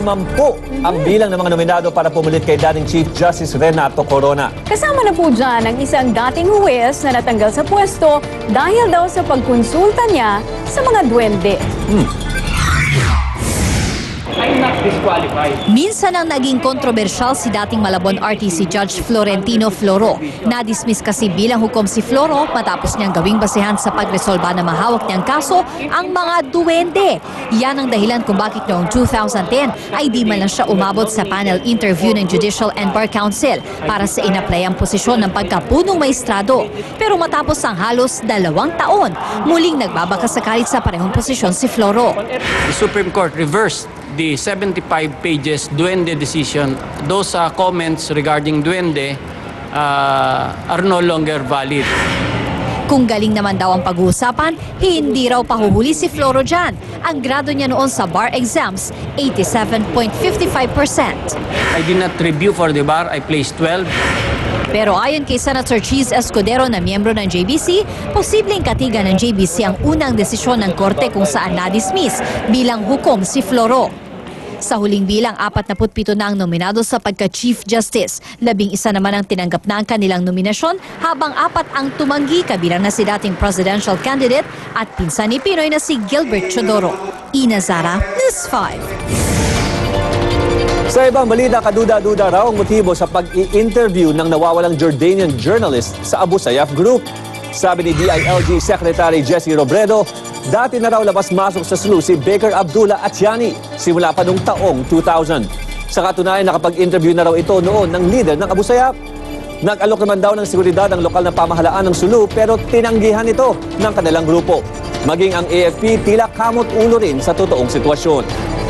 ang bilang ng mga nominado para pumulit kay dating Chief Justice Renato Corona. Kasama na po dyan ang isang dating huwes na natanggal sa pwesto dahil daw sa pagkonsulta niya sa mga duwende. I'm not disqualified. Minsan ang naging kontrobersyal si dating Malabon RTC Judge Florentino Floro. Na-dismiss kasi bilang hukom si Floro matapos niyang gawing basehan sa pagresolba na mahawak niyang kaso ang mga duwende. Yan ang dahilan kung bakit noong 2010 ay di man lang siya umabot sa panel interview ng Judicial and Bar Council para sa inaplayang posisyon ng pagkapunong maestrado. Pero matapos ang halos 2 taon, muling nagbabakasakalit sa parehong posisyon si Floro. The Supreme Court reversed the 75 pages Duende decision. Those comments regarding Duende are no longer valid. Kung galing naman daw ang pag-uusapan, hindi raw pahuhuli si Floro dyan. Ang grado niya noon sa bar exams, 87.55%. I did not review for the bar. I placed 12. Pero ayon kay Senator Cheese Escudero na miyembro ng JBC, posibleng katigan ng JBC ang unang desisyon ng korte kung saan na-dismiss bilang hukom si Floro. Sa huling bilang, 47 na ang nominado sa pagka-Chief Justice. 11 naman ang tinanggap na ang kanilang nominasyon, habang 4 ang tumanggi kabilang na si dating presidential candidate at pinsan ni Pinoy na si Gilbert Chodoro. Ina Zara, News 5. Sa ibang balita, kaduda-duda raw ang motibo sa pag-i-interview ng nawawalang Jordanian journalist sa Abu Sayyaf Group. Sabi ni DILG Secretary Jesse Robredo, dati na raw labas-masok sa SLU si Baker Abdullah Attiani simula pa noong taong 2000. Sa katunayan, nakapag-interview na raw ito noon ng leader ng Abu Sayyaf. Nag-alok naman daw ng seguridad ang lokal na pamahalaan ng SLU pero tinanggihan ito ng kanilang grupo. Maging ang AFP tila kamot ulo rin sa totoong sitwasyon.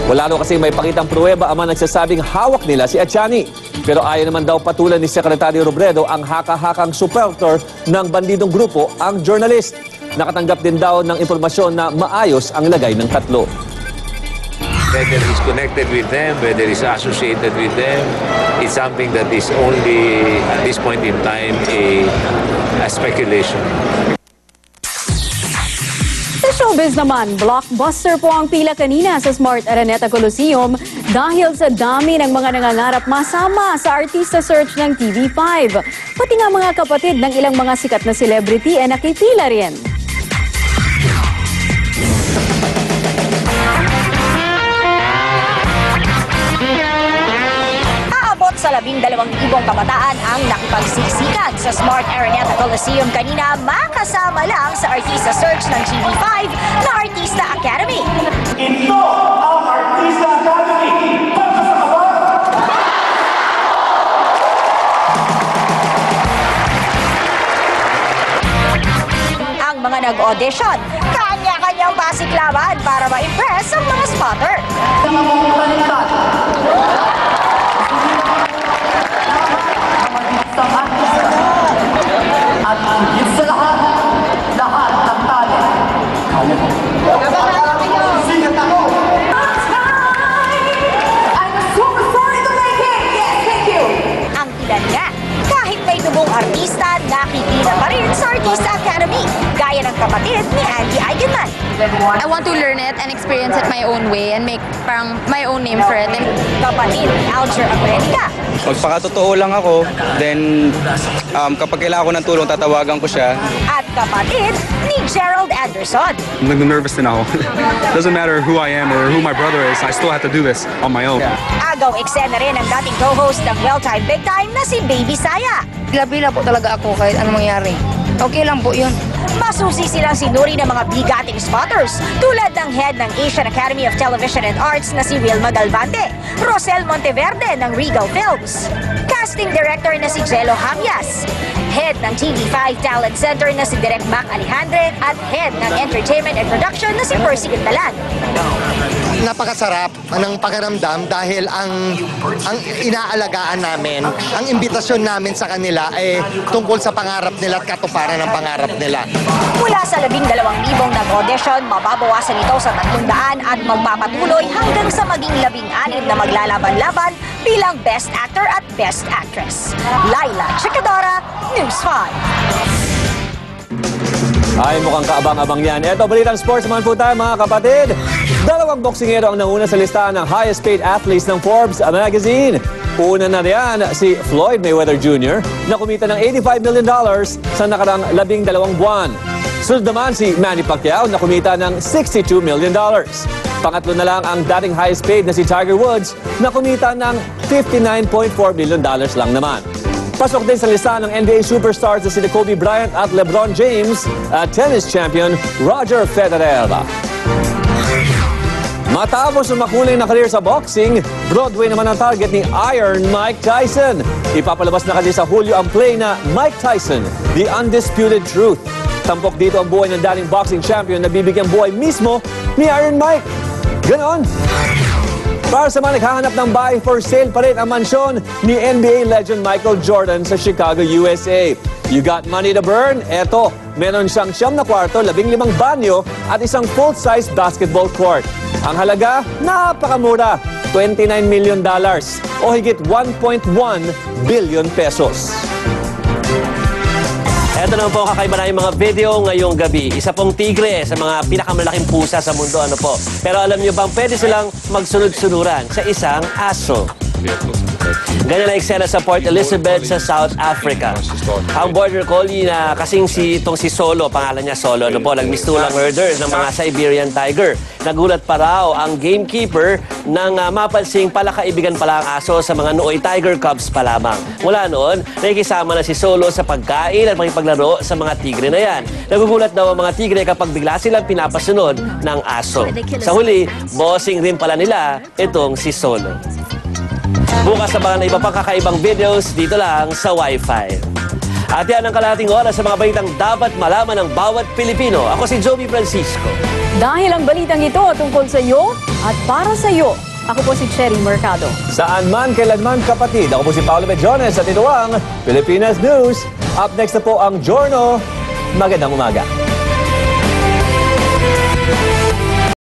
Wala raw kasi may pakitang pruweba ang mga nagsasabing hawak nila si Attiani. Pero ayaw naman daw patulan ni Secretary Robredo ang haka-hakang supporter ng bandidong grupo ang journalist. Nakatanggap din daw ng impormasyon na maayos ang lagay ng tatlo. Whether he's connected with them, whether he's associated with them, it's something that is only at this point in time a speculation. Sa showbiz naman, blockbuster po ang pila kanina sa Smart Araneta Coliseum dahil sa dami ng mga nangangarap masama sa artista search ng TV5. Pati nga mga kapatid ng ilang mga sikat na celebrity ay nakipila rin. Sa 12,000 kabataan ang nakipagsiksikan sa Smart Araneta Coliseum kanina, makasama lang sa artista search ng TV5 na Artista Academy. Ito ang Artista Academy! Ang mga nag-audition, kanya-kanyang pasiklaban para ma-impress ang mga spotter. At higit sa lahat ng talent. Kaya mo. Sigat ako! I'm a superstar in the making! Yes, thank you! Ang ilan nga, kahit may dubong artista, nakikita pa rin sa Artista Academy, gaya ng kapatid ni Andy Eigenman. I want to learn it and experience it my own way and make parang my own name for it. Kapatid ni Alger America. Magpakatotoo lang ako, then kapag kailangan ko ng tulong, tatawagan ko siya. At kapatid ni Gerald Anderson. Nervous din ako. Doesn't matter who I am or who my brother is, I still have to do this on my own. Agaw eksena rin ang dating co-host ng Well Time Big Time na si Baby Saya. Bila-bila po talaga ako kahit anong mangyari. Okay lang po yun. Masusi silang sinuri ng mga bigating spotters tulad ng head ng Asian Academy of Television and Arts na si Wilma Galvante, Rosel Monteverde ng Regal Films, casting director na si Jello Javias, head ng TV5 Talent Center na si Direk Mac Alejandre at head ng Entertainment and Production na si Percy Gintalan. Napakasarap ng pakiramdam dahil ang inaalagaan namin, ang imbitasyon namin sa kanila ay tungkol sa pangarap nila at katuparan ng pangarap nila. Mula sa 12,000 nag-audition, mababawasan ito sa 300 at magpapatuloy hanggang sa maging 16 na maglalaban-laban bilang Best Actor at Best Actress. Laila Chicadora, News 5. Ay, mukhang kaabang-abang yan. Eto, balitang sports naman po tayo mga kapatid. Dalawang boksingero ang nauna sa listahan ng highest paid athletes ng Forbes magazine. Una na riyan si Floyd Mayweather Jr. na kumita ng $85 million sa nakarang 12 buwan. Sunod naman si Manny Pacquiao na kumita ng $62 million. Pangatlo na lang ang dating highest paid na si Tiger Woods na kumita ng $59.4 million lang naman. Pasok din sa listahan ng NBA superstars na sina Kobe Bryant at LeBron James at tennis champion Roger Federer. Matapos ang makulay na career sa boxing, Broadway naman ang target ni Iron Mike Tyson. Ipapalabas na kasi sa Hulyo ang play na Mike Tyson, The Undisputed Truth. Tampok dito ang buhay ng dating boxing champion na bibigyang buhay mismo ni Iron Mike. Ganon. Para sa mga naghahanap ng bahay, for sale pa rin ang mansyon ni NBA legend Michael Jordan sa Chicago, USA. You got money to burn? Eto, meron siyang 9 na kwarto, 15 banyo at isang full-size basketball court. Ang halaga, napakamura, $29 million o higit 1.1 billion pesos. Ito naman po kakaiba na yung mga video ngayong gabi. Isa pong tigre sa mga pinakamalaking pusa sa mundo. Ano po? Pero alam niyo bang pwede silang magsunod-sunuran sa isang aso? Ganyan na eksena sa Port Elizabeth sa South Africa. Ang border collie na kasing si Solo, pangalan niya Solo, ano po, nagmistulang murder ng mga Siberian tiger. Nagulat pa raw ang gamekeeper nang mapansing palakaibigan pala ang aso sa mga nooy tiger cubs pa lamang. Mula noon, nakikisama na si Solo sa pagkain at pakipaglaro sa mga tigre na yan. Nagugulat daw ang mga tigre kapag bigla silang pinapasunod ng aso. Sa huli, bossing rin pala nila itong si Solo. Bukas sa mga iba pang kakaibang videos dito lang sa Wi-Fi. At yan ang kalahating oras sa mga balitang dapat malaman ng bawat Pilipino. Ako si Joey Francisco. Dahil ang balitang ito tungkol sa iyo at para sa iyo, ako po si Cherry Mercado. Saan man, kailanman kapatid. Ako po si Paolo Medjones at ito ang Pilipinas News. Up next na po ang Giorno. Magandang umaga.